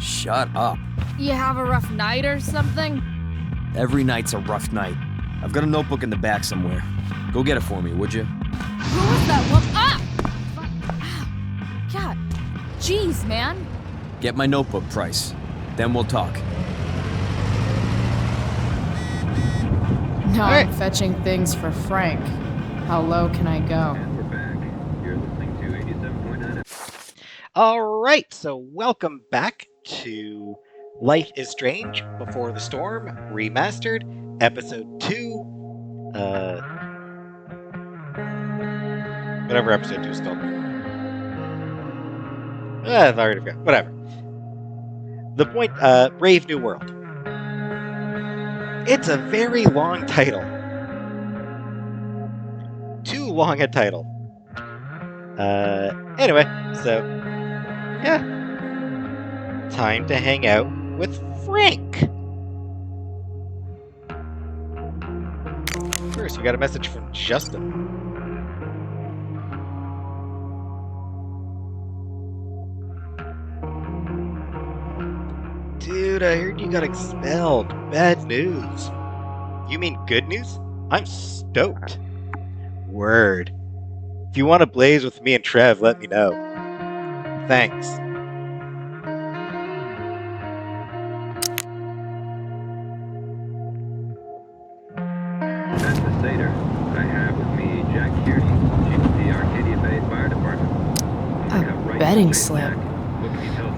Shut up. You have a rough night or something? Every night's a rough night. I've got a notebook in the back somewhere. Go get it for me, would you? Who was that woman? Ah! God. Jeez, man. Get my notebook, Price. Then we'll talk. No, I'm fetching things for Frank. How low can I go? And we're back. You're listening to 87.9. Alright, so welcome back to Life is Strange Before the Storm, Remastered, Episode 2. Whatever Episode 2 is called. I already forgot. Whatever. The point, Brave New World. It's a very long title. Too long a title. Anyway, so, yeah. Time to hang out with Frank. First, we got a message from Justin. Dude, I heard you got expelled. Bad news. You mean good news? I'm stoked. Word. If you want to blaze with me and Trev, let me know. Thanks. That's the Satyr. I have with me Jack Kearney, chief of the Arcadia Bay Fire Department. A betting slip.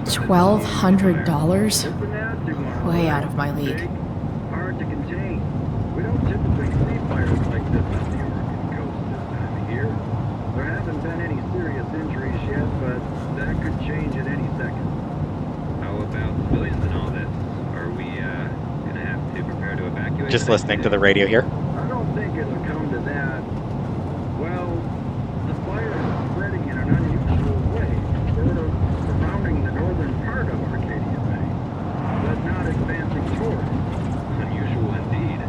$1,200? Way out of my league. Hard to contain. We don't typically see fires like this on the Oregon coast this time of year. There haven't been any serious injuries yet, but that could change at any second. How about civilians and all this? Are we gonna have to prepare to evacuate? Just listening to the radio here. I don't think it'll come to that. Well, the fire is spreading in an unusual way, sort of surrounding the northern part of Arcadia Bay, but not advancing toward it. Unusual indeed.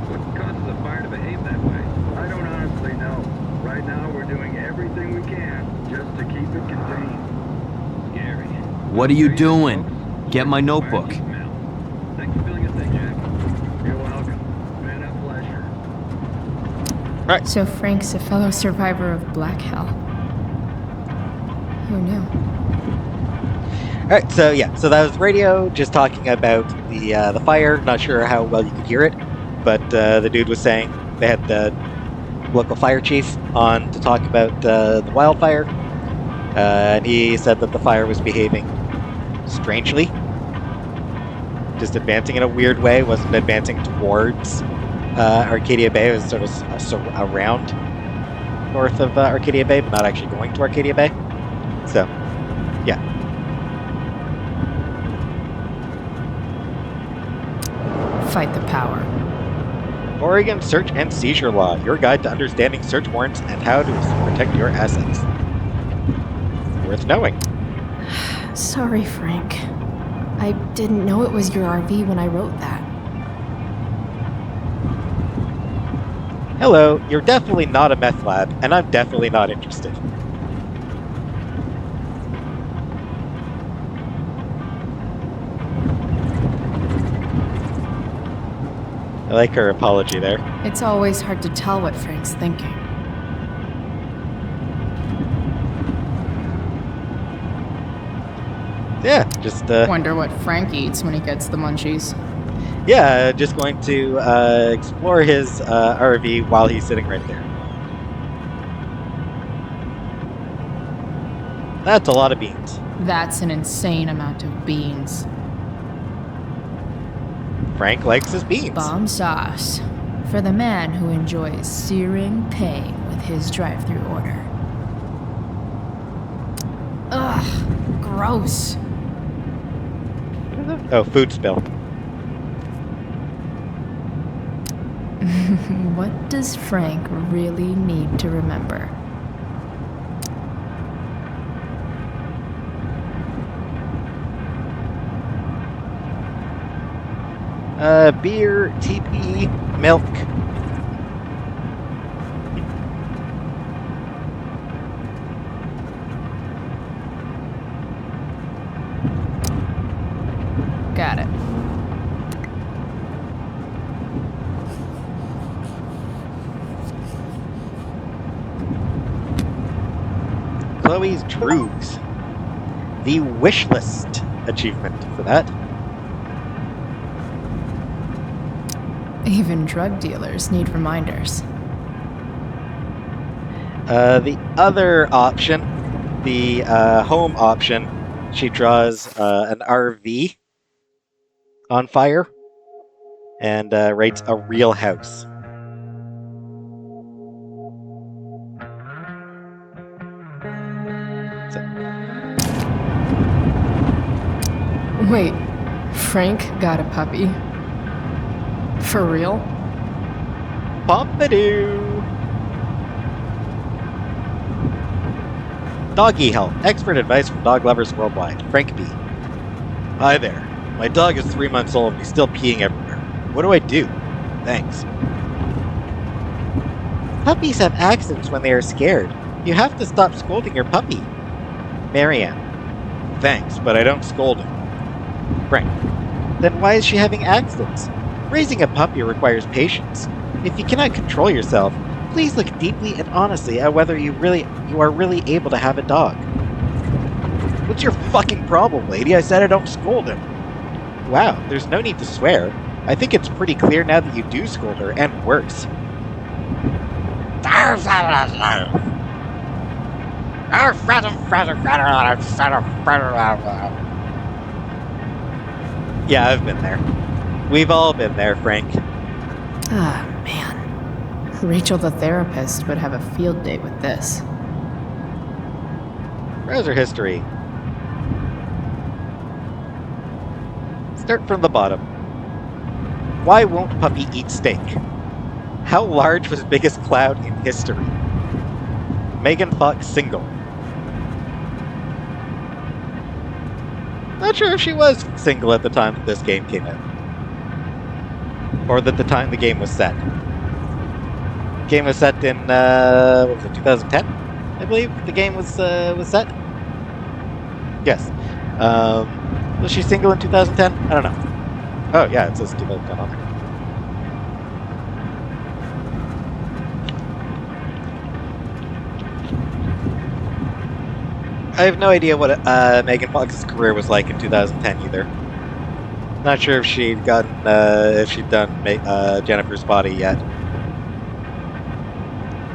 What causes a fire to behave that way? I don't honestly know. Right now, we're doing everything we can just to keep it contained. Scary. What are you doing? Get my notebook. Thanks for filling us in, Jack. You're welcome. Been a pleasure. So Frank's a fellow survivor of Black Hell. Who knew? Alright, so yeah, so that was radio, just talking about the fire. Not sure how well you could hear it, but the dude was saying they had the local fire chief on to talk about the wildfire, and he said that the fire was behaving strangely, just advancing in a weird way. Wasn't advancing towards Arcadia Bay. It was sort of around north of Arcadia Bay, but not actually going to Arcadia Bay. So, yeah. Fight the power. Oregon Search and Seizure Law, your guide to understanding search warrants and how to protect your assets. Worth knowing. Sorry, Frank. I didn't know it was your RV when I wrote that. Hello, you're definitely not a meth lab, and I'm definitely not interested. I like her apology there. It's always hard to tell what Frank's thinking. Yeah, just Wonder what Frank eats when he gets the munchies. yeah, just going to explore his RV while he's sitting right there. That's a lot of beans. That's an insane amount of beans. Frank likes his beans. Bomb sauce. For the man who enjoys searing pain with his drive-thru order. Ugh, gross. Oh, food spill. What does Frank really need to remember? Beer, TP, milk. Chloe's Droogs. The wish list achievement for that. Even drug dealers need reminders. The other option, the home option, she draws an RV on fire and writes a real house. Wait, Frank got a puppy? For real? Pompidou! Doggy health. Expert advice from dog lovers worldwide. Frank B. Hi there. My dog is 3 months old and he's still peeing everywhere. What do I do? Thanks. Puppies have accidents when they are scared. You have to stop scolding your puppy. Marianne. Thanks, but I don't scold him. Frank. Then why is she having accidents? Raising a puppy requires patience. If you cannot control yourself, please look deeply and honestly at whether you are really able to have a dog. What's your fucking problem, lady? I said I don't scold him. Wow, there's no need to swear. I think it's pretty clear now that you do scold her, and worse. Yeah, I've been there. We've all been there, Frank. Ah, man. Rachel the therapist would have a field day with this. Browser history. Start from the bottom. Why won't puppy eat steak? How large was biggest cloud in history? Megan Fox single. Not sure if she was single at the time that this game came out. Or at the time the game was set. The game was set in, what was it, 2010? I believe the game was set? Yes. Was she single in 2010? I don't know. Oh, yeah, it says 2010 on there. I have no idea what Megan Fox's career was like in 2010 either. Not sure if she'd done Jennifer's Body yet.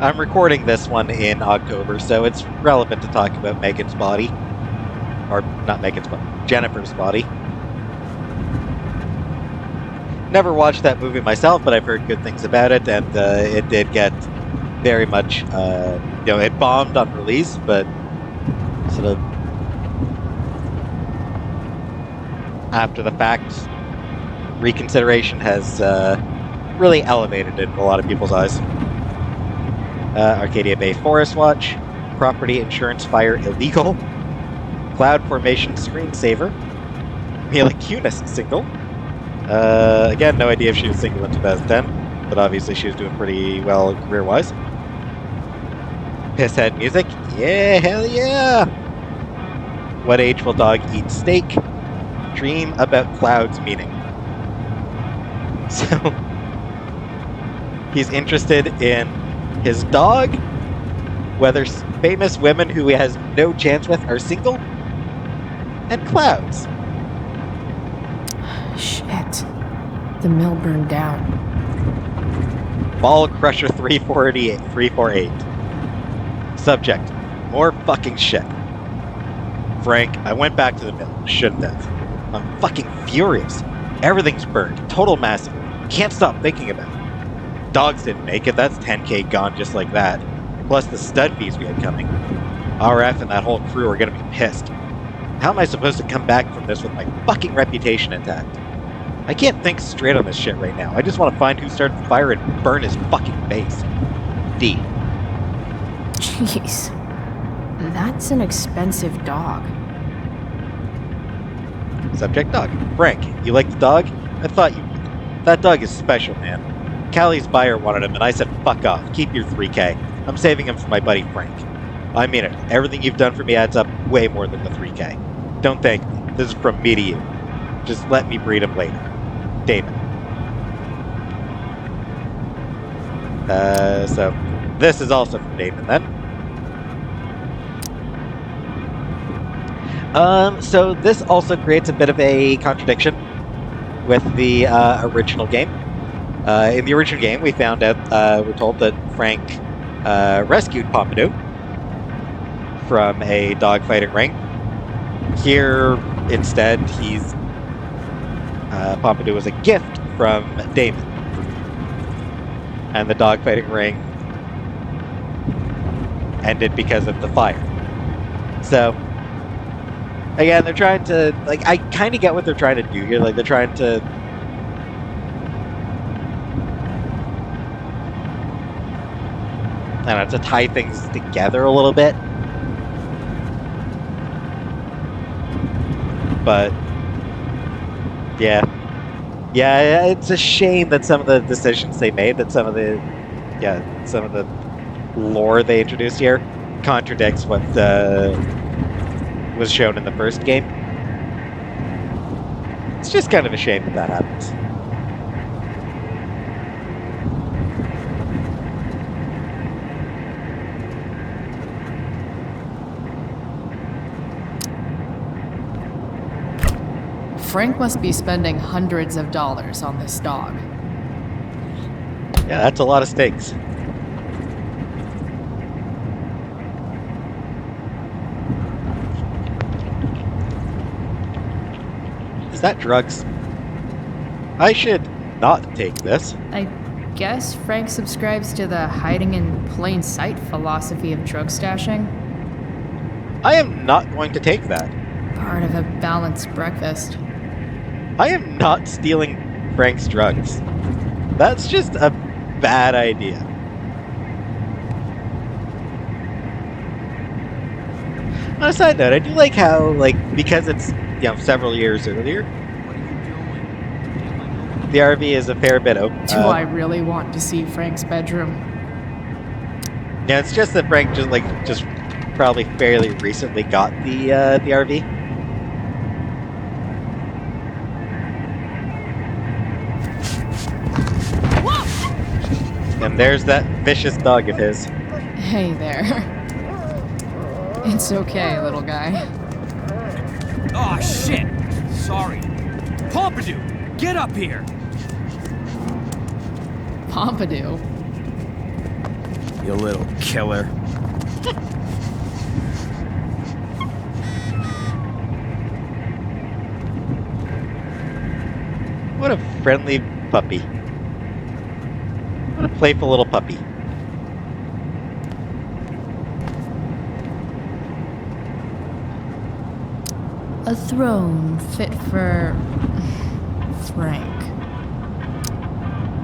I'm recording this one in October, so it's relevant to talk about Megan's Body. Or, not Megan's Body, Jennifer's Body. Never watched that movie myself, but I've heard good things about it, and it did get very much, it bombed on release, but sort of after the fact, reconsideration has really elevated it in a lot of people's eyes. Arcadia Bay Forest Watch, Property Insurance Fire Illegal, Cloud Formation Screensaver, Mila Kunis single. Again, no idea if she was single in 2010, but obviously she was doing pretty well career-wise. Pisshead Music, yeah, hell yeah! What age will dog eat steak? Dream about clouds meaning. So, he's interested in his dog, whether famous women who he has no chance with are single, and clouds. Shit. The mill burned down. Ball Crusher 348. Subject, more fucking shit. Frank, I went back to the mill. Shouldn't have. I'm fucking furious. Everything's burned. Total massacre. Can't stop thinking about it. Dogs didn't make it. That's 10k gone just like that. Plus the stud fees we had coming. RF and that whole crew are gonna be pissed. How am I supposed to come back from this with my fucking reputation intact? I can't think straight on this shit right now. I just want to find who started the fire and burn his fucking face. D. Jeez. That's an expensive dog. Subject dog. Frank, you like the dog? I thought you would. That dog is special, man. Callie's buyer wanted him and I said fuck off. Keep your 3k. I'm saving him for my buddy Frank. I mean it. Everything you've done for me adds up way more than the 3k. Don't thank me. This is from me to you. Just let me breed him later. Damon. So, this is also from Damon then. So this also creates a bit of a contradiction with the original game. In the original game, we found out, we're told that Frank rescued Pompidou from a dogfighting ring. Here, instead, Pompidou was a gift from Damon. And the dogfighting ring ended because of the fire. So, again, they're trying to, like, I kind of get what they're trying to do here. Like, they're trying to I don't know, to tie things together a little bit. But yeah, it's a shame that some of the decisions they made, that some of the lore they introduced here contradicts what was shown in the first game. It's just kind of a shame that that happens. Frank must be spending hundreds of dollars on this dog. Yeah, that's a lot of steaks. Is that drugs? I should not take this. I guess Frank subscribes to the hiding in plain sight philosophy of drug stashing. I am not going to take that. Part of a balanced breakfast. I am not stealing Frank's drugs. That's just a bad idea. On a side note, I do like how, like, because it's, several years earlier, the RV is a fair bit out. Do I really want to see Frank's bedroom? Yeah, it's just that Frank just probably fairly recently got the RV. And there's that vicious dog of his. Hey there. It's okay, little guy. Oh shit! Sorry. Pompidou, get up here! Pompidou? You little killer. What a friendly puppy. What a playful little puppy. A throne fit for Frank.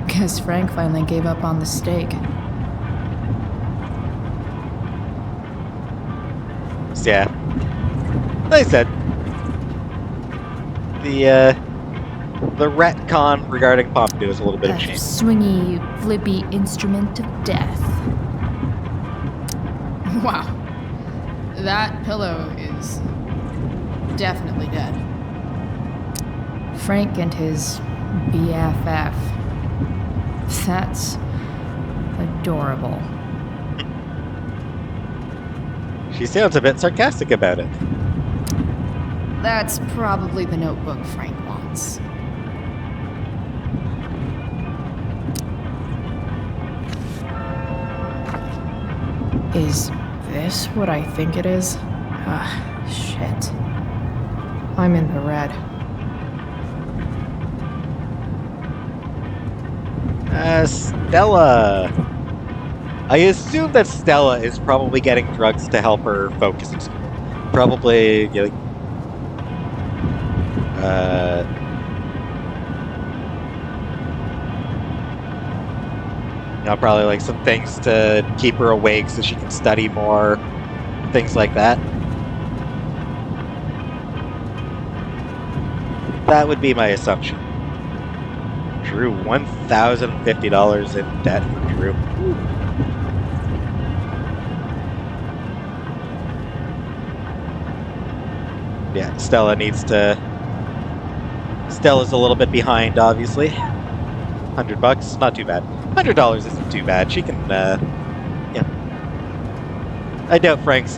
Guess Frank finally gave up on the steak. So, yeah. Like I said, the retcon regarding Pompidou is a little bit of a shame. Swingy, flippy instrument of death. Wow. That pillow is definitely dead. Frank and his BFF. That's adorable. She sounds a bit sarcastic about it. That's probably the notebook Frank wants. Is this what I think it is? Shit. I'm in the red. Stella. I assume that Stella is probably getting drugs to help her focus in school. Probably, probably like some things to keep her awake so she can study more, things like that. That would be my assumption. Drew, $1,050 in debt for Drew. Yeah, Stella's a little bit behind, obviously. $100, not too bad. $100 isn't too bad. She can, I doubt Frank's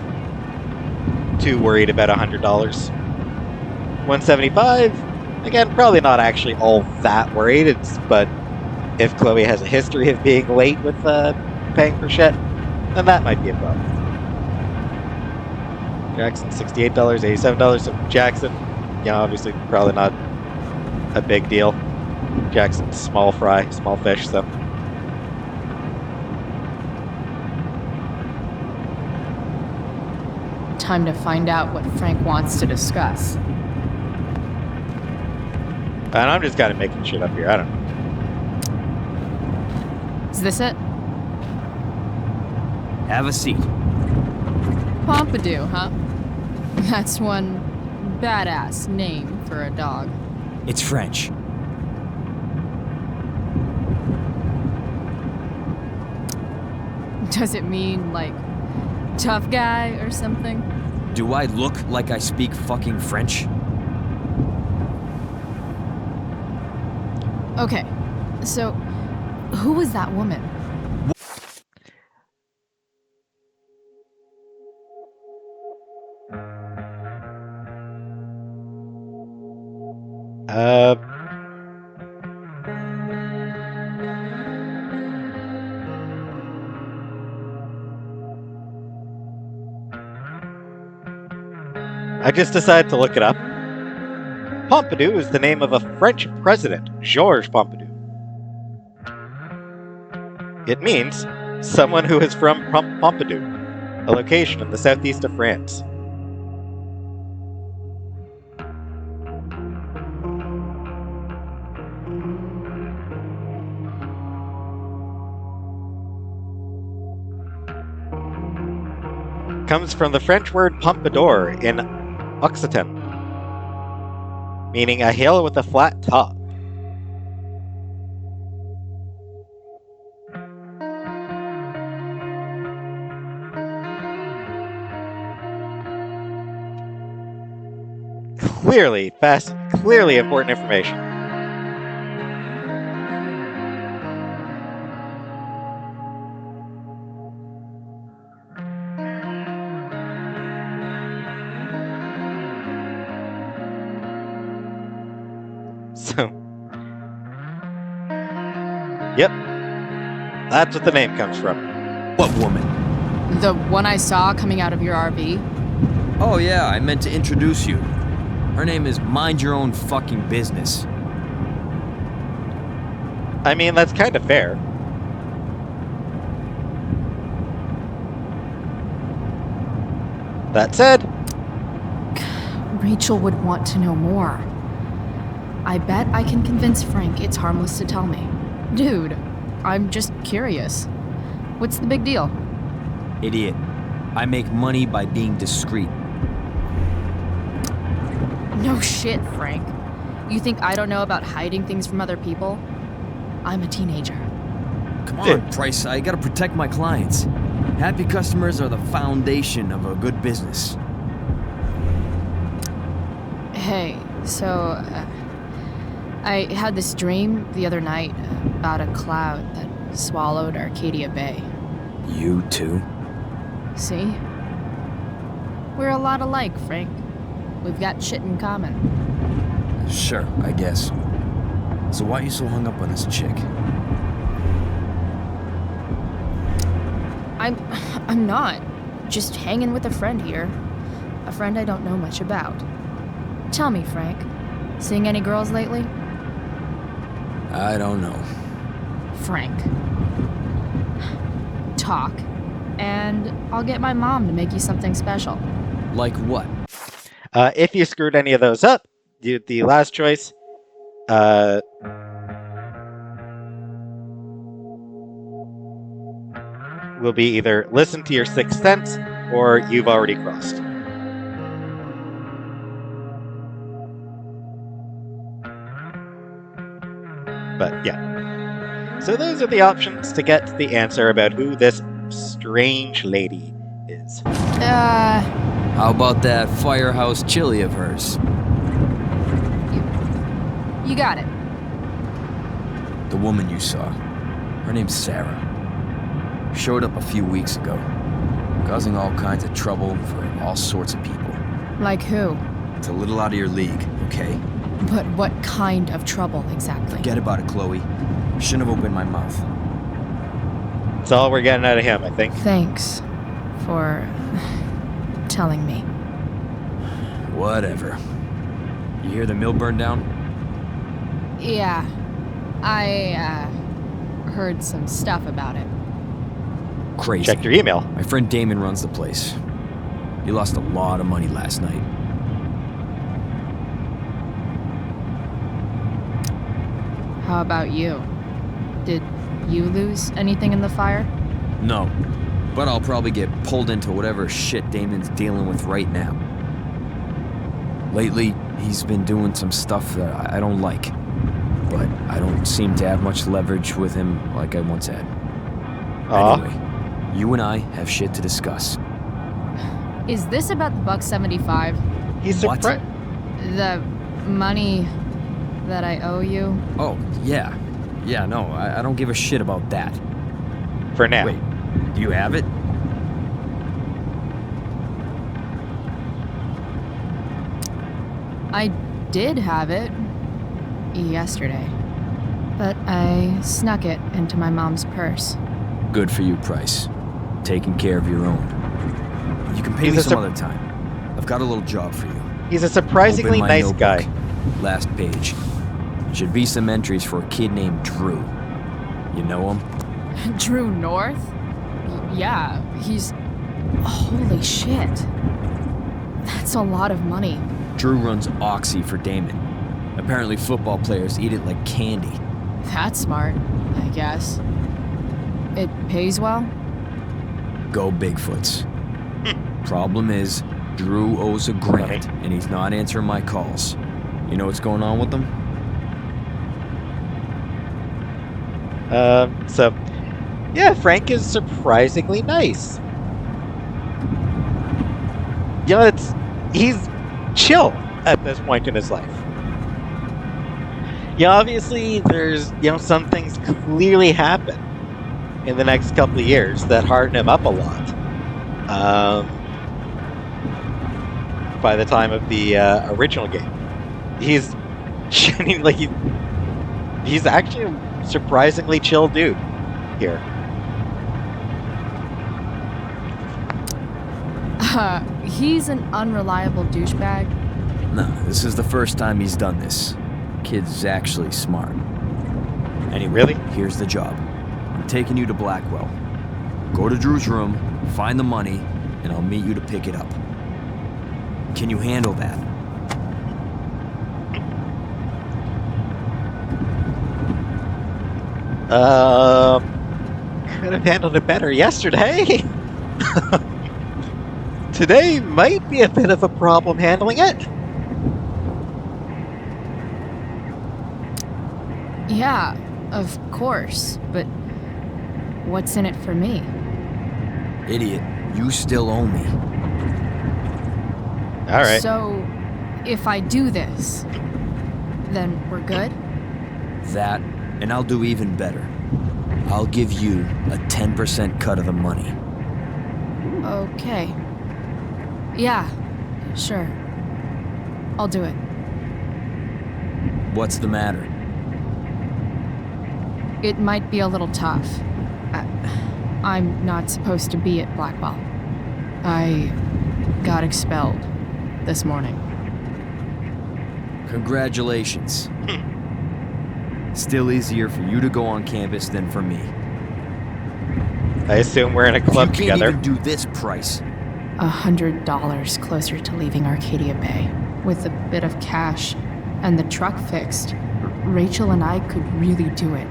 too worried about $100. 175. Again, probably not actually all that worried. But if Chloe has a history of being late with paying for shit, then that might be a problem. Jackson, $68, $87. So Jackson, obviously probably not a big deal. Jackson's small fry, small fish, so. Time to find out what Frank wants to discuss. And I'm just kind of making shit up here. I don't know. Is this it? Have a seat. Pompidou, huh? That's one badass name for a dog. It's French. Does it mean, like, tough guy or something? Do I look like I speak fucking French? Okay, so who was that woman? I just decided to look it up. Pompidou is the name of a French president, Georges Pompidou. It means someone who is from Pompidou, a location in the southeast of France. Comes from the French word Pompadour in Occitan, meaning a hill with a flat top. Clearly important information. So, yep, that's what the name comes from. What woman? The one I saw coming out of your RV? Oh yeah, I meant to introduce you. Her name is Mind Your Own Fucking Business. I mean, that's kind of fair. That said, Rachel would want to know more. I bet I can convince Frank it's harmless to tell me. Dude, I'm just curious. What's the big deal? Idiot. I make money by being discreet. No shit, Frank. You think I don't know about hiding things from other people? I'm a teenager. Come on, Price. I gotta protect my clients. Happy customers are the foundation of a good business. Hey, so I had this dream the other night about a cloud that swallowed Arcadia Bay. You too? See? We're a lot alike, Frank. We've got shit in common. Sure, I guess. So why are you so hung up on this chick? I'm not. Just hanging with a friend here. A friend I don't know much about. Tell me, Frank. Seeing any girls lately? I don't know. Frank. Talk. And I'll get my mom to make you something special. Like what? If you screwed any of those up, the last choice, will be either listen to your sixth sense or you've already crossed. But yeah. So those are the options to get the answer about who this strange lady is. How about that firehouse chili of hers? You got it. The woman you saw. Her name's Sarah. Showed up a few weeks ago, causing all kinds of trouble for all sorts of people. Like who? It's a little out of your league, okay? But what kind of trouble exactly? Forget about it, Chloe. Shouldn't have opened my mouth. That's all we're getting out of him, I think. Thanks for telling me. Whatever. You hear the mill burn down? Yeah, I heard some stuff about it. Crazy. Check your email. My friend Damon runs the place. He lost a lot of money last night. How about you? Did you lose anything in the fire? No, but I'll probably get pulled into whatever shit Damon's dealing with right now. Lately, he's been doing some stuff that I don't like, but I don't seem to have much leverage with him like I once had. Anyway, you and I have shit to discuss. Is this about the $175? He's What? surprised. The money that I owe you? Oh, yeah. Yeah, no, I don't give a shit about that. For now. Wait, do you have it? I did have it yesterday, but I snuck it into my mom's purse. Good for you, Price. Taking care of your own. You can pay me some other time. I've got a little job for you. He's a surprisingly Open my nice notebook. guy. Last page. Should be some entries for a kid named Drew. You know him? Drew North? Yeah, he's... Holy shit. That's a lot of money. Drew runs Oxy for Damon. Apparently football players eat it like candy. That's smart, I guess. It pays well? Go Bigfoots. Problem is, Drew owes a grand, and he's not answering my calls. You know what's going on with them? So, yeah, Frank is surprisingly nice. You know, he's chill at this point in his life. Yeah, obviously, there's, some things clearly happen in the next couple of years that harden him up a lot. By the time of the original game, he's genuinely, he's actually a surprisingly chill dude here. He's an unreliable douchebag. No, this is the first time he's done this. Kid's actually smart. Anyway, Really? Here's the job. I'm taking you to Blackwell. Go to Drew's room, find the money, and I'll meet you to pick it up. Can you handle that? Could have handled it better yesterday. Today might be a bit of a problem handling it. Yeah, of course, but what's in it for me? Idiot, you still owe me. All right. So, if I do this, then we're good? That, and I'll do even better. I'll give you a 10% cut of the money. Okay. Yeah, sure. I'll do it. What's the matter? It might be a little tough. I'm not supposed to be at Blackwell. I got expelled this morning. Congratulations. Still easier for you to go on campus than for me. I assume we're in a club You can't together. even do this, Price. $100 closer to leaving Arcadia Bay. With a bit of cash and the truck fixed, Rachel and I could really do it.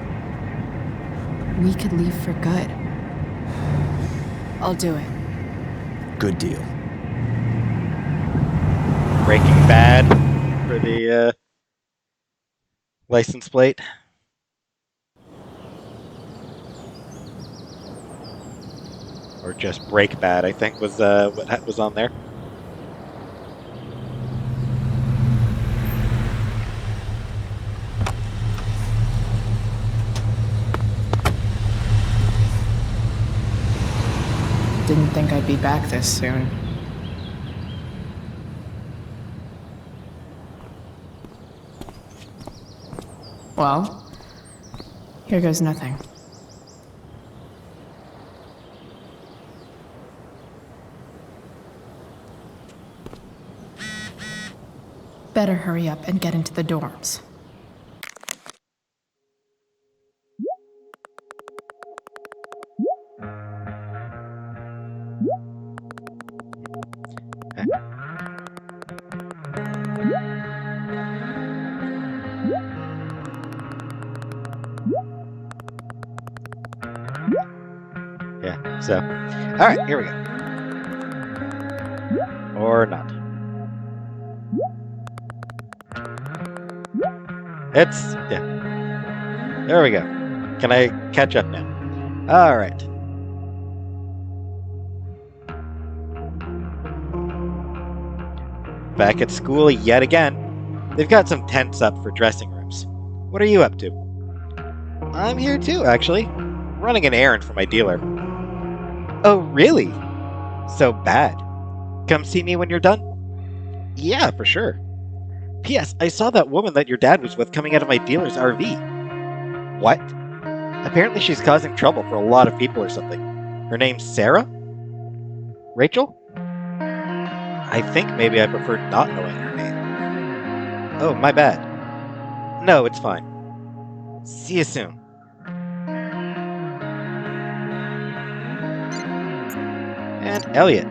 We could leave for good. I'll do it. Good deal. Breaking Bad for the license plate. Or just Break Bad, I think was what was on there. Didn't think I'd be back this soon. Well, here goes nothing. Better hurry up and get into the dorms. Yeah, so. Alright, here we go. Or not. It's. Yeah. There we go. Can I catch up now? Alright. Back at school yet again. They've got some tents up for dressing rooms. What are you up to? I'm here too, actually. Running an errand for my dealer. Oh, really? So bad. Come see me when you're done? Yeah, for sure. P.S. I saw that woman that your dad was with coming out of my dealer's RV. What? Apparently she's causing trouble for a lot of people or something. Her name's Sarah? Rachel? I think maybe I prefer not knowing her name. Oh, my bad. No, it's fine. See you soon. And Elliot.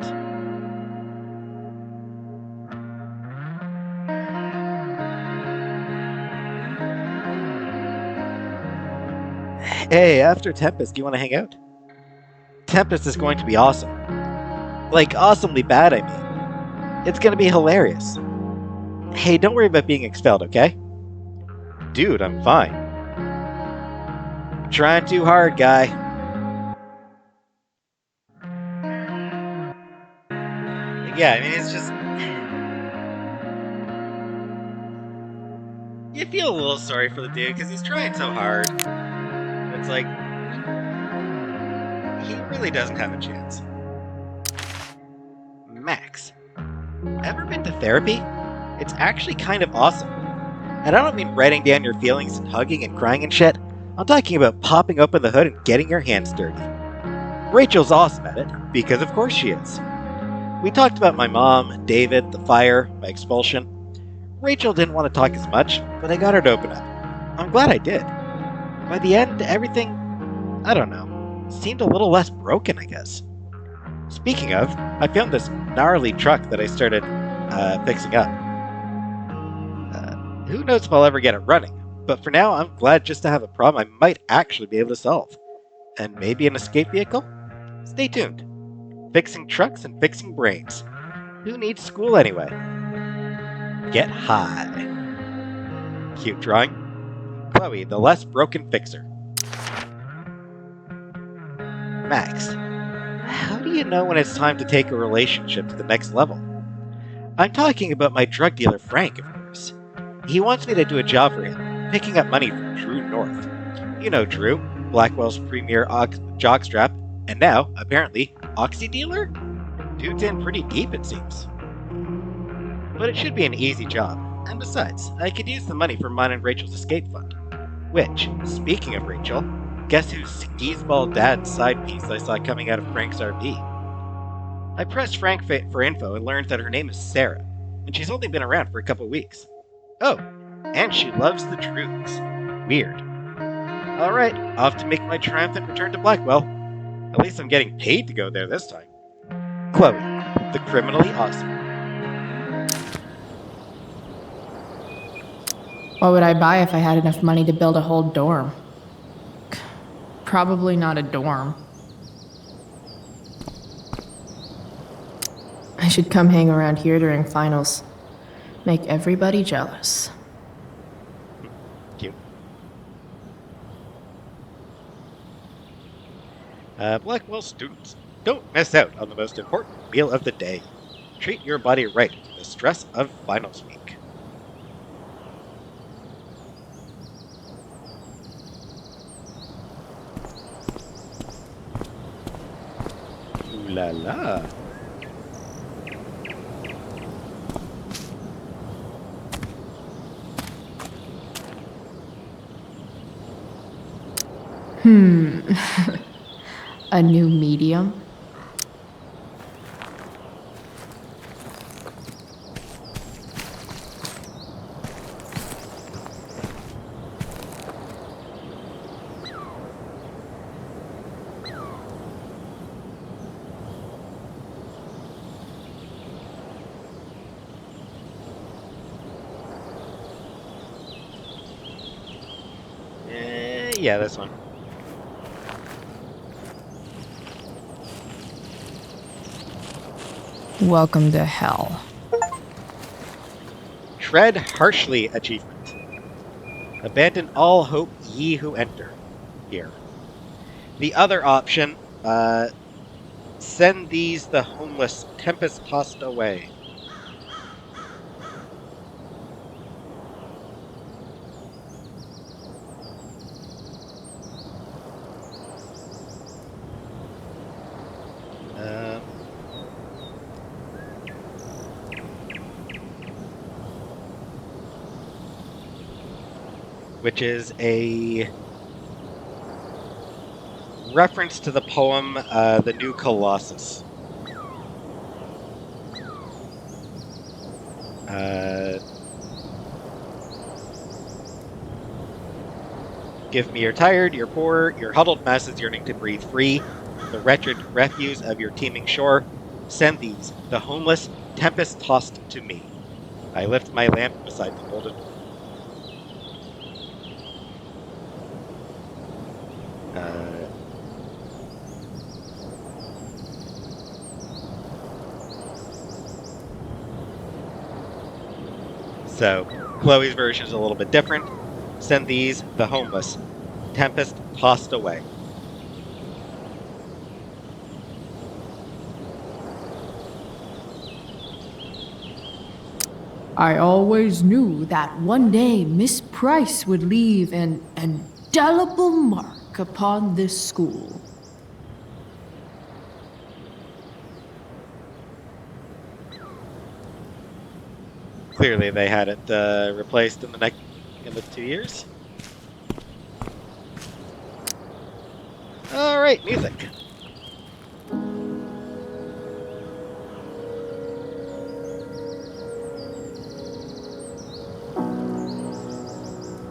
Hey, after Tempest, do you want to hang out? Tempest is going to be awesome. Like, awesomely bad, I mean. It's going to be hilarious. Hey, don't worry about being expelled, okay? Dude, I'm fine. Trying too hard, guy. Yeah, I mean, it's just... You feel a little sorry for the dude, because he's trying so hard. It's like... He really doesn't have a chance. Max. Ever been to therapy? It's actually kind of awesome. And I don't mean writing down your feelings and hugging and crying and shit. I'm talking about popping open the hood and getting your hands dirty. Rachel's awesome at it, because of course she is. We talked about my mom, David, the fire, my expulsion. Rachel didn't want to talk as much, but I got her to open up. I'm glad I did. By the end, everything, I don't know, seemed a little less broken, I guess. Speaking of, I found this gnarly truck that I started fixing up. Who knows if I'll ever get it running, but for now I'm glad just to have a problem I might actually be able to solve. And maybe an escape vehicle? Stay tuned. Fixing trucks and fixing brains. Who needs school anyway? Get high. Cute drawing. Chloe, the less broken fixer. Max. How do you know when it's time to take a relationship to the next level? I'm talking about my drug dealer Frank, of course. He wants me to do a job for him, picking up money from Drew North. You know Drew, Blackwell's premier jockstrap, and now, apparently, oxy dealer? Dude's in pretty deep, it seems. But it should be an easy job, and besides, I could use the money for mine and Rachel's escape fund. Which, speaking of Rachel, guess whose skis-ball dad's side piece I saw coming out of Frank's RV? I pressed Frank for info and learned that her name is Sarah, and she's only been around for a couple weeks. Oh, and she loves the Drews. Weird. Alright, off to make my triumphant return to Blackwell. At least I'm getting paid to go there this time. Chloe, the criminally awesome. What would I buy if I had enough money to build a whole dorm? Probably not a dorm. I should come hang around here during finals. Make everybody jealous. Cute. Blackwell students, don't miss out on the most important meal of the day. Treat your body right for the stress of finals week. Ooh la la. A new medium? Yeah, this one. Welcome to hell. Tread harshly, achievement. Abandon all hope, ye who enter. Here. The other option, send these the homeless, tempest tossed away. Which is a reference to the poem The New Colossus. Give me your tired, your poor, your huddled masses yearning to breathe free, the wretched refuse of your teeming shore. Send these, the homeless, tempest-tossed to me. I lift my lamp beside the golden. So, Chloe's version is a little bit different. Send these, the homeless, tempest tossed away. I always knew that one day Miss Price would leave an indelible mark upon this school. Clearly, they had it replaced in the 2 years. All right, music.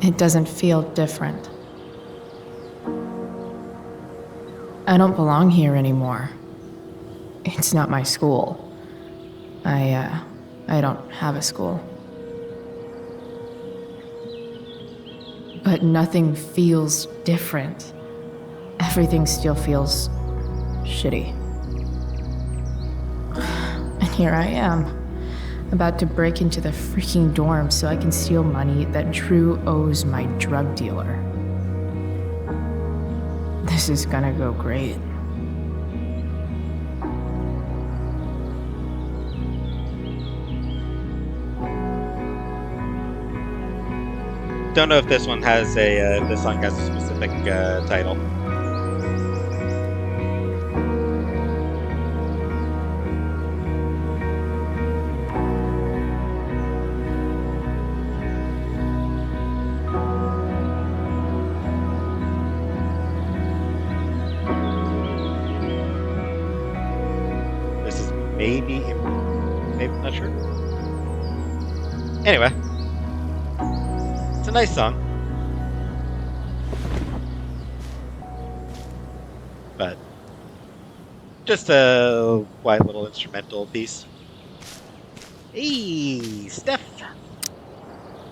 It doesn't feel different. I don't belong here anymore. It's not my school. I don't have a school. But nothing feels different. Everything still feels shitty. And here I am, about to break into the freaking dorm so I can steal money that Drew owes my drug dealer. This is gonna go great. Don't know if this one has this song has a specific title. This is maybe not sure. Anyway. It's a nice song. But just a quiet little instrumental piece. Hey, Steph!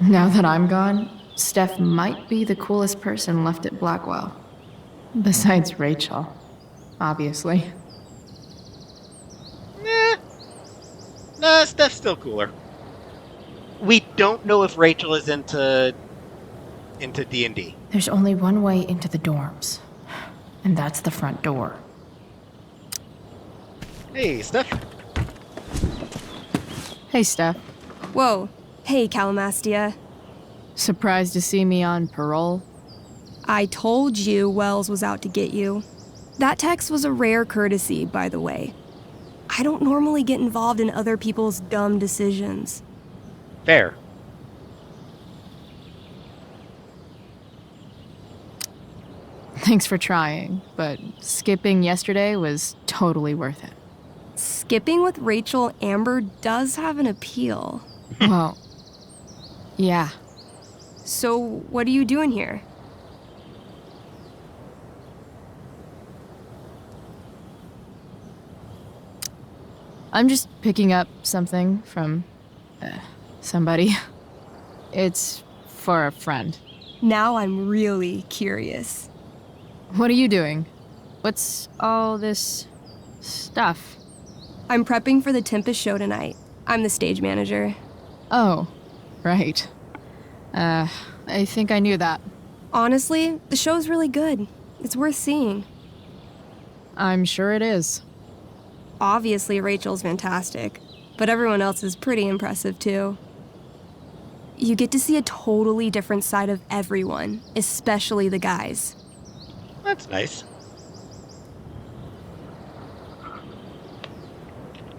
Now that I'm gone, Steph might be the coolest person left at Blackwell. Besides Rachel, obviously. Nah, Steph's still cooler. We don't know if Rachel is into D&D. There's only one way into the dorms, and that's the front door. Hey, Steph. Hey, Steph. Whoa. Hey, Calamastia. Surprised to see me on parole? I told you Wells was out to get you. That text was a rare courtesy, by the way. I don't normally get involved in other people's dumb decisions. Fair. Thanks for trying, but skipping yesterday was totally worth it. Skipping with Rachel Amber does have an appeal. Well, yeah. So, what are you doing here? I'm just picking up something from somebody. It's for a friend. Now I'm really curious. What are you doing? What's all this stuff? I'm prepping for the Tempest show tonight. I'm the stage manager. Oh, right. I think I knew that. Honestly, the show's really good. It's worth seeing. I'm sure it is. Obviously, Rachel's fantastic, but everyone else is pretty impressive too. You get to see a totally different side of everyone, especially the guys. That's nice.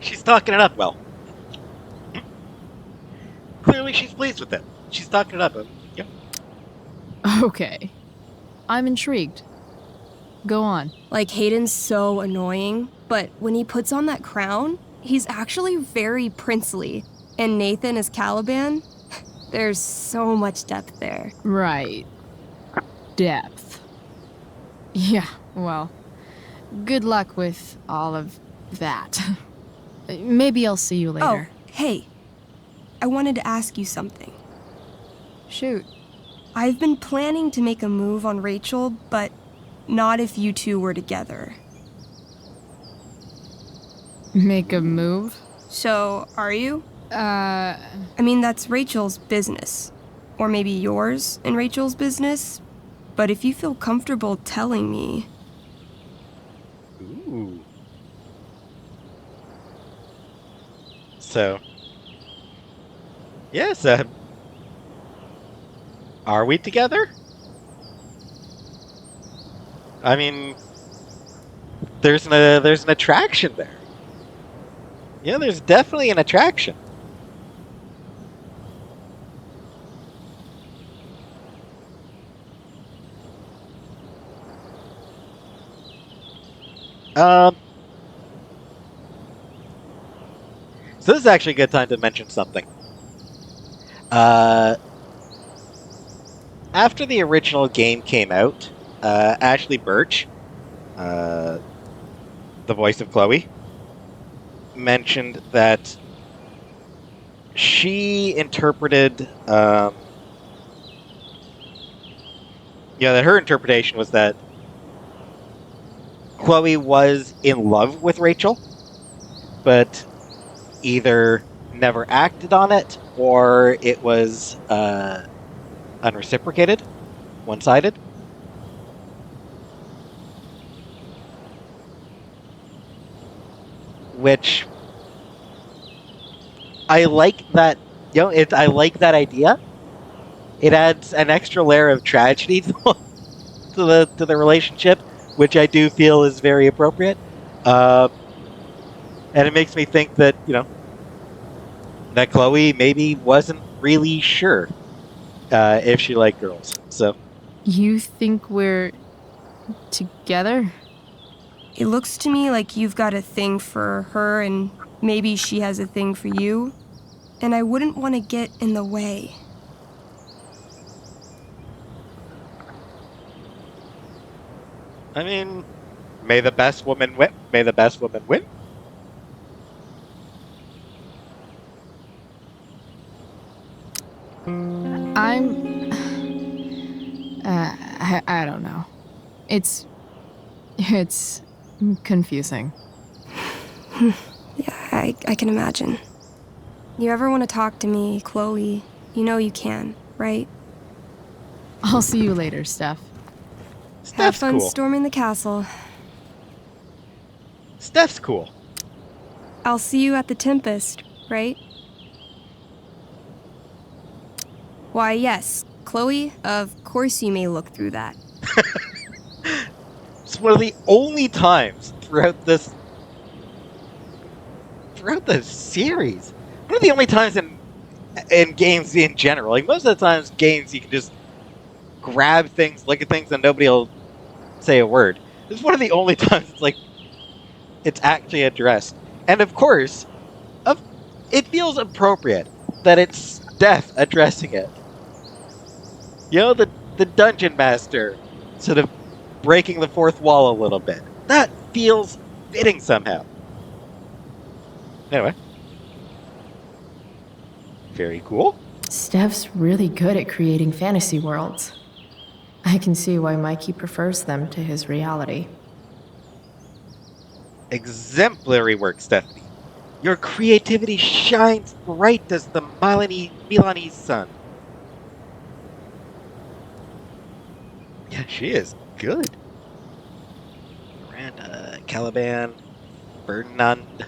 She's talking it up well. Clearly she's pleased with it. She's talking it up. Yep. Okay. I'm intrigued. Go on. Like, Hayden's so annoying, but when he puts on that crown, he's actually very princely. And Nathan as Caliban, there's so much depth there. Right. Depth. Yeah, well, good luck with all of that. Maybe I'll see you later. Oh, hey. I wanted to ask you something. Shoot. I've been planning to make a move on Rachel, but not if you two were together. Make a move? So, are you? I mean, that's Rachel's business. Or maybe yours and Rachel's business. But if you feel comfortable telling me... Ooh. So... Yes, are we together? I mean... There's an attraction there. Yeah, there's definitely an attraction. So this is actually a good time to mention something. After the original game came out, Ashley Birch, the voice of Chloe, mentioned that she interpreted, that her interpretation was that Chloe was in love with Rachel, but either never acted on it or it was unreciprocated, one-sided. Which I like that, I like that idea. It adds an extra layer of tragedy to the relationship, which I do feel is very appropriate. And it makes me think that, that Chloe maybe wasn't really sure if she liked girls. So, You think we're together? It looks to me like you've got a thing for her and maybe she has a thing for you. And I wouldn't want to get in the way. I mean, may the best woman win. May the best woman win. I don't know. It's confusing. Yeah, I can imagine. You ever want to talk to me, Chloe, you know you can, right? I'll see you later, Steph. Have Steph's fun cool. storming the castle. Steph's cool. I'll see you at the Tempest, right? Why, yes. Chloe, of course you may look through that. It's one of the only times throughout the series. One of the only times in games in general. Like, most of the times, games, you can just grab things, look at things, and nobody will say a word. This is one of the only times it's actually addressed. And of course, it feels appropriate that it's Steph addressing it. You know, the dungeon master sort of breaking the fourth wall a little bit. That feels fitting somehow. Anyway. Very cool. Steph's really good at creating fantasy worlds. I can see why Mikey prefers them to his reality. Exemplary work, Stephanie. Your creativity shines bright as the Milanese sun. Yeah, she is good. Miranda, Caliban, Ferdinand.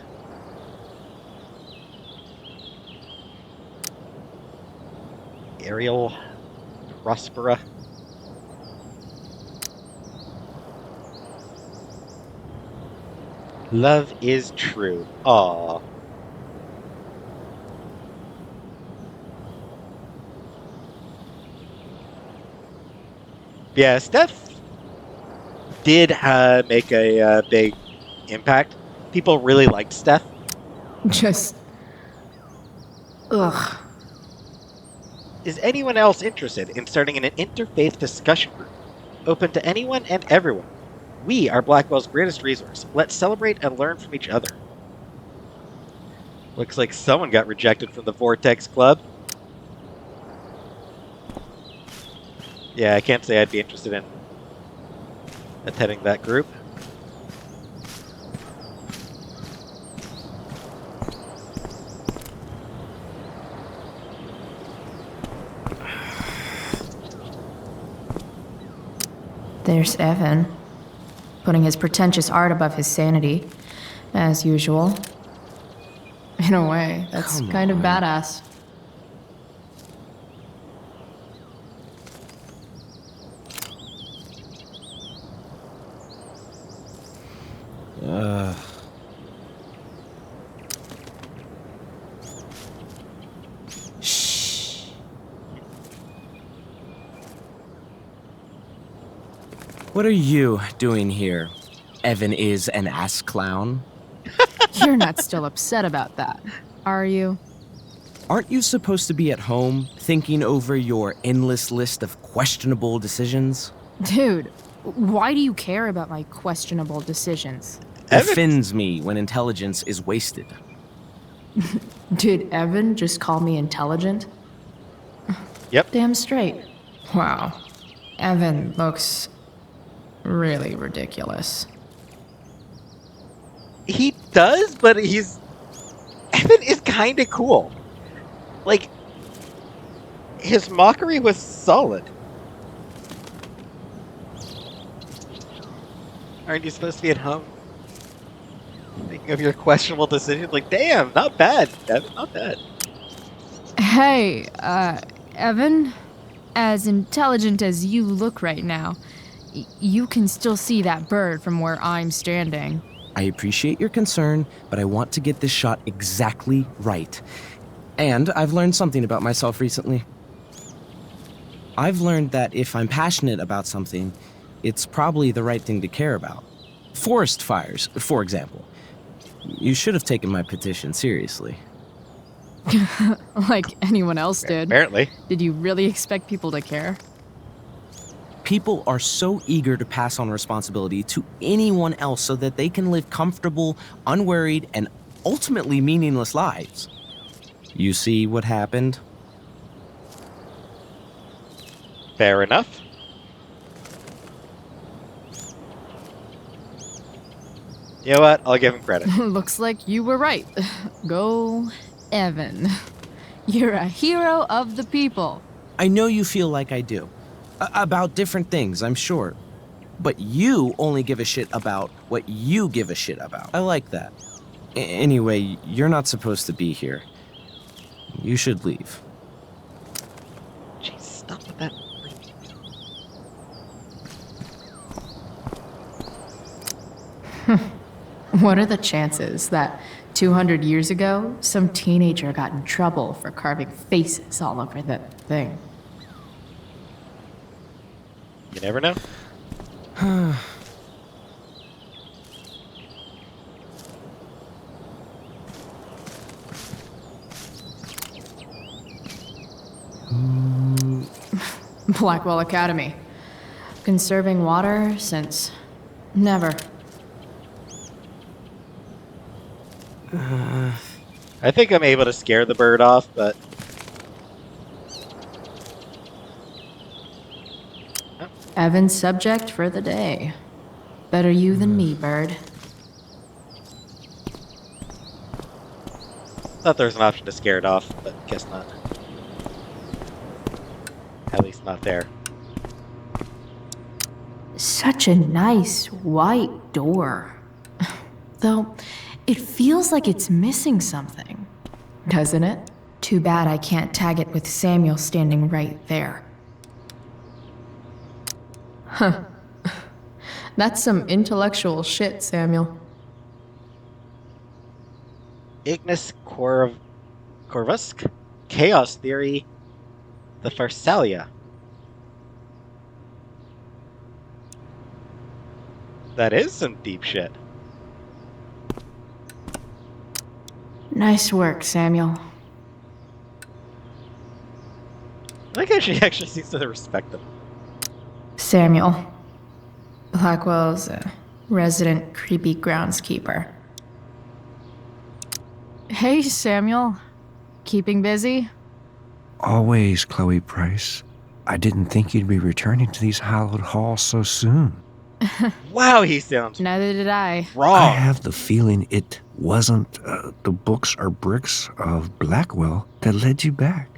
Ariel, Prospera. Love is true. Aww. Yeah, Steph did make a big impact. People really liked Steph. Just... ugh. Is anyone else interested in starting an interfaith discussion group? Open to anyone and everyone. We are Blackwell's greatest resource. Let's celebrate and learn from each other. Looks like someone got rejected from the Vortex Club. Yeah, I can't say I'd be interested in attending that group. There's Evan, putting his pretentious art above his sanity, as usual. In a way, that's kind of badass. Shh. What are you doing here? Evan is an ass clown? You're not still upset about that, are you? Aren't you supposed to be at home, thinking over your endless list of questionable decisions? Dude, why do you care about my questionable decisions? Evan? Offends me when intelligence is wasted. Did Evan just call me intelligent? Yep. Damn straight. Wow. Evan looks really ridiculous. He does, but Evan is kind of cool. Like, his mockery was solid. Aren't you supposed to be at home? Thinking of your questionable decisions? Like, damn, not bad, Evan, not bad. Hey, Evan, as intelligent as you look right now, you can still see that bird from where I'm standing. I appreciate your concern, but I want to get this shot exactly right. And I've learned something about myself recently. I've learned that if I'm passionate about something, it's probably the right thing to care about. Forest fires, for example. You should have taken my petition seriously. Like anyone else did. Apparently. Did you really expect people to care? People are so eager to pass on responsibility to anyone else so that they can live comfortable, unworried, and ultimately meaningless lives. You see what happened? Fair enough. You know what? I'll give him credit. Looks like you were right. Go, Evan. You're a hero of the people. I know you feel like I do. About different things, I'm sure. But you only give a shit about what you give a shit about. I like that. Anyway, you're not supposed to be here. You should leave. Jeez, stop with that. What are the chances that 200 years ago, some teenager got in trouble for carving faces all over that thing? You never know. Blackwell Academy. Conserving water since never. I think I'm able to scare the bird off, but... Evan's subject for the day. Better you than me, bird. Thought there was an option to scare it off, but guess not. At least not there. Such a nice white door. Though, it feels like it's missing something. Doesn't it? Too bad I can't tag it with Samuel standing right there. Huh. That's some intellectual shit, Samuel. Ignis Corvusk, Chaos Theory, the Pharsalia. That is some deep shit. Nice work, Samuel. I think she actually seems to respect them. Samuel. Blackwell's a resident creepy groundskeeper. Hey, Samuel. Keeping busy? Always, Chloe Price. I didn't think you'd be returning to these hallowed halls so soon. Wow, he sounds Neither did I. wrong. I have the feeling it wasn't the books or bricks of Blackwell that led you back.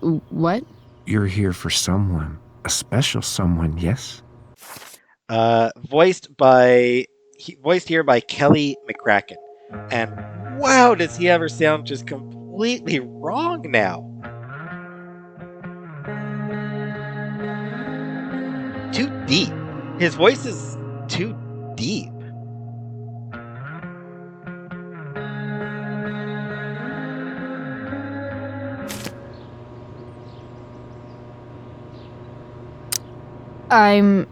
What? You're here for someone. A special someone, yes? Voiced here by Kelly McCracken. And wow, does he ever sound just completely wrong now? Too deep. His voice is too deep. I'm,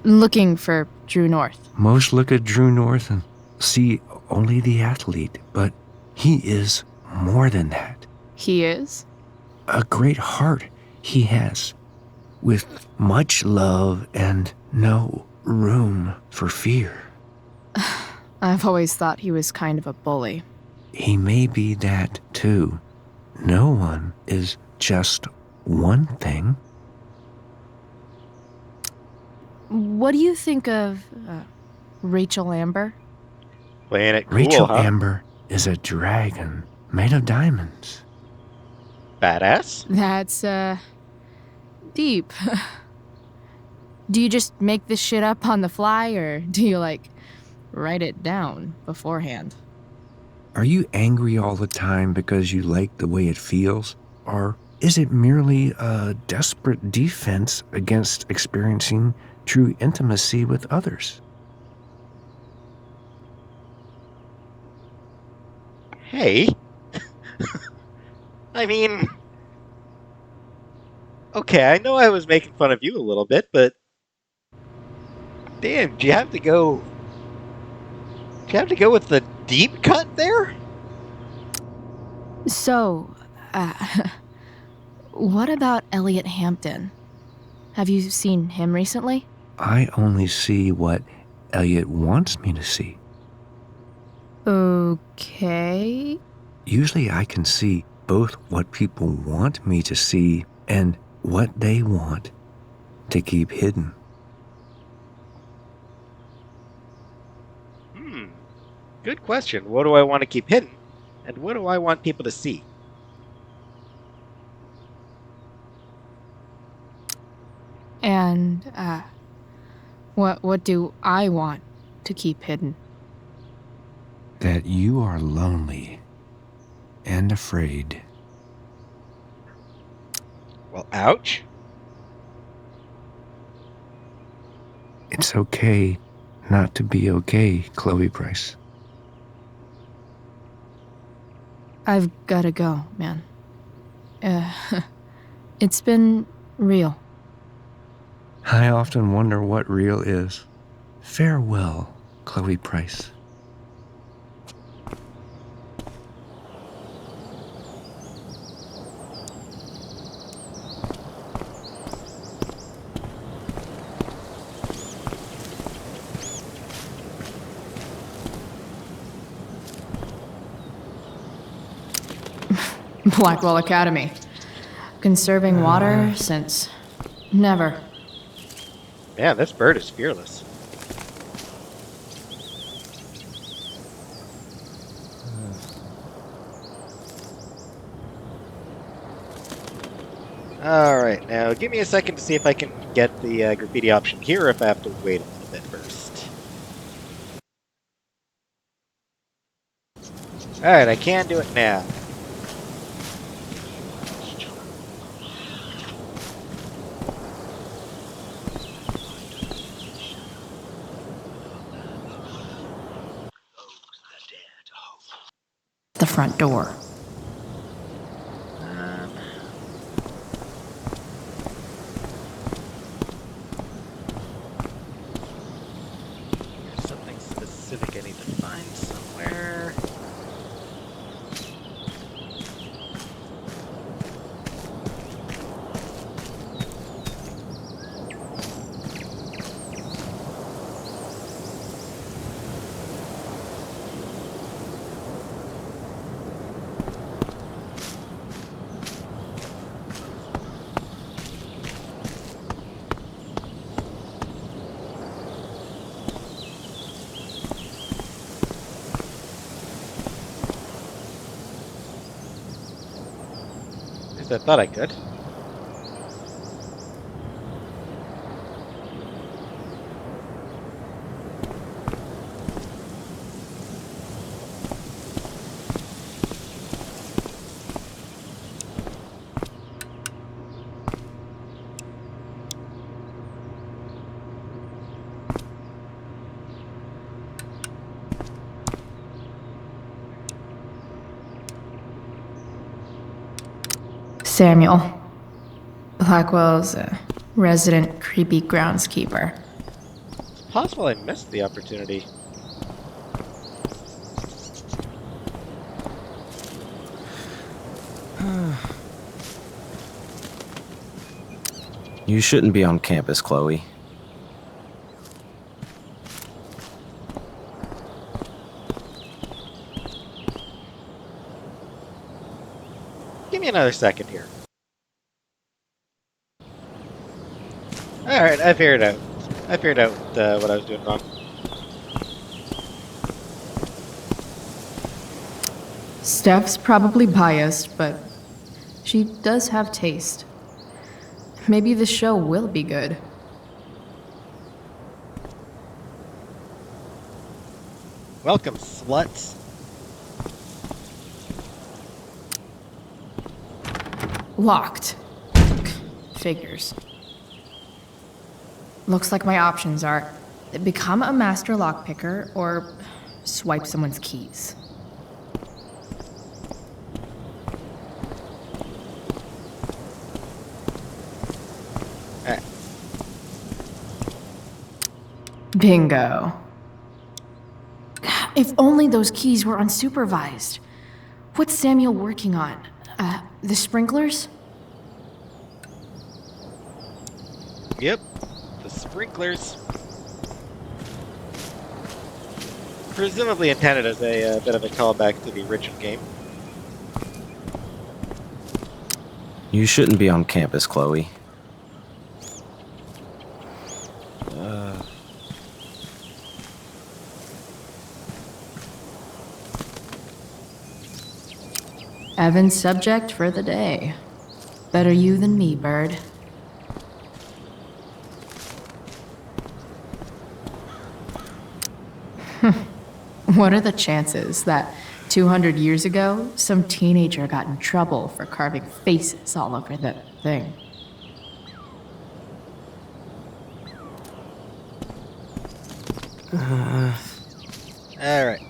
looking for Drew North. Most look at Drew North and see only the athlete, but he is more than that. He is? A great heart he has, with much love and no room for fear. I've always thought he was kind of a bully. He may be that too. No one is just one thing. What do you think of, Rachel Amber? Playing it cool, Rachel huh? Amber is a dragon made of diamonds. Badass? That's, deep. Do you just make this shit up on the fly, or do you, write it down beforehand? Are you angry all the time because you like the way it feels? Or is it merely a desperate defense against experiencing true intimacy with others? Hey. I mean... Okay, I know I was making fun of you a little bit, but... Damn, do you have to go... Do you have to go with the deep cut there? So, what about Elliot Hampton? Have you seen him recently? I only see what Elliot wants me to see. Okay. Usually I can see both what people want me to see and what they want to keep hidden. Good question. What do I want to keep hidden? And what do I want people to see? And, what do I want to keep hidden? That you are lonely and afraid. Well, ouch. It's okay not to be okay, Chloe Price. I've gotta go, man. It's been real. I often wonder what real is. Farewell, Chloe Price. Blackwell Academy. Conserving water since never. Man, this bird is fearless. Alright, now give me a second to see if I can get the graffiti option here, or if I have to wait a little bit first. Alright, I can do it now. The front door. There's something specific I need to find somewhere. At least I thought I could. Samuel. Blackwell's a resident creepy groundskeeper. It's possible I missed the opportunity. You shouldn't be on campus, Chloe. Give me another second here. Alright, I figured it out. I figured out what I was doing wrong. Steph's probably biased, but she does have taste. Maybe the show will be good. Welcome, sluts. Locked. Figures. Looks like my options are become a master lockpicker or swipe someone's keys. Alright. Bingo. If only those keys were unsupervised. What's Samuel working on? The sprinklers? Yep. The sprinklers. Presumably intended as a bit of a callback to the original game. You shouldn't be on campus, Chloe. Evan's subject for the day. Better you than me, bird. What are the chances that 200 years ago, some teenager got in trouble for carving faces all over the thing? Alright.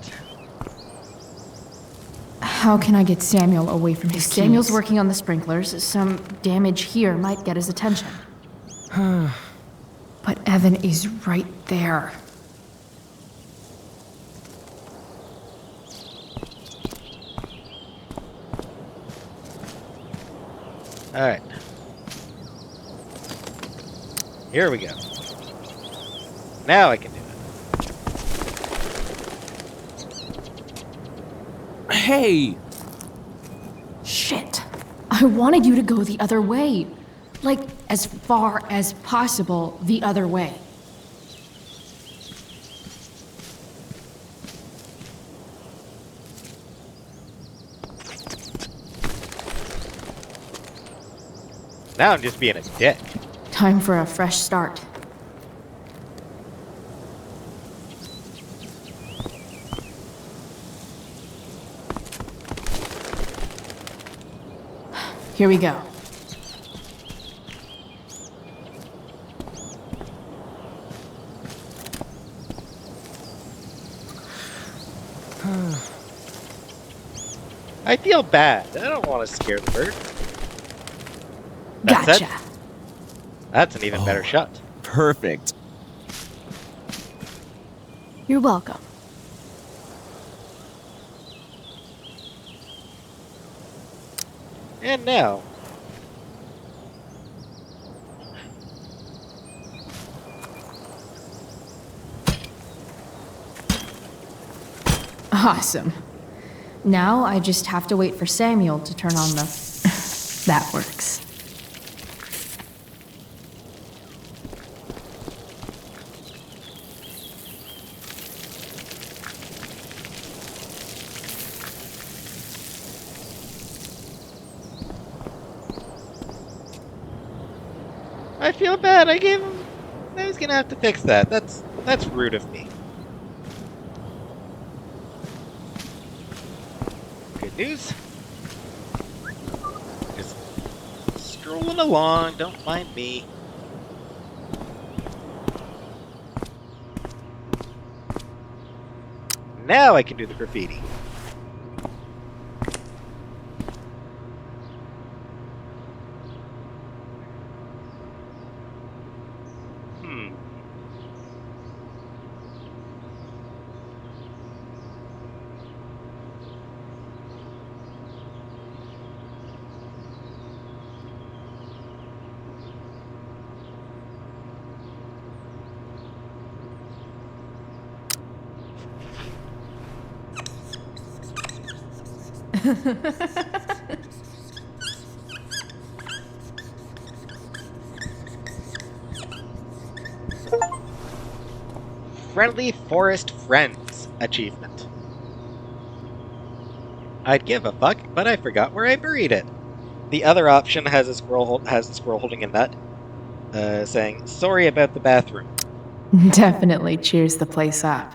How can I get Samuel away from his keys? Samuel's working on the sprinklers. Some damage here might get his attention. But Evan is right there. Alright. Here we go. Now I can do it. Hey! Shit. I wanted you to go the other way. Like, as far as possible the other way. Now I'm just being a dick. Time for a fresh start. Here we go. I feel bad. I don't want to scare the bird. That's Gotcha. it. That's an even better shot. Perfect. You're welcome. And now... Awesome. Now I just have to wait for Samuel to turn on the... That works. I feel bad. I gave him... I was gonna have to fix that. That's rude of me. Good news. Just strolling along. Don't mind me. Now I can do the graffiti. Friendly Forest Friends achievement. I'd give a fuck, but I forgot where I buried it. The other option has a squirrel holding a nut, saying, "Sorry about the bathroom." Definitely cheers the place up.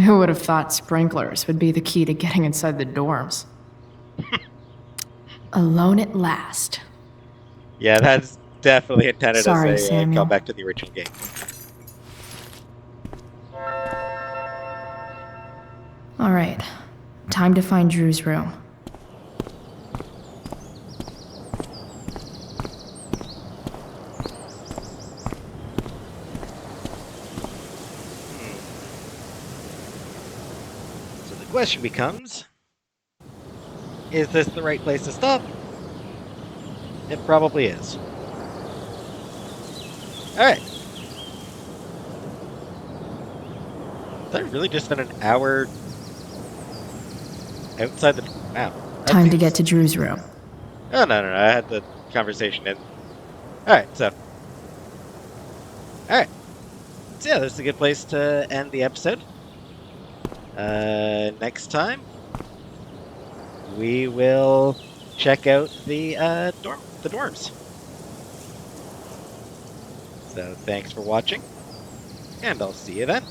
Who would have thought sprinklers would be the key to getting inside the dorms? Alone at last. Yeah, that's definitely intended Sorry, as a Samuel. callback to the original game. All right, time to find Drew's room. So the question becomes, is this the right place to stop? It probably is. Alright. Did I really just spent an hour outside the... Wow. Time to get to Drew's room. Oh, no. I had the conversation in. Alright, so... Alright. So yeah, this is a good place to end the episode. Next time, we will check out the dorms. So thanks for watching, and I'll see you then.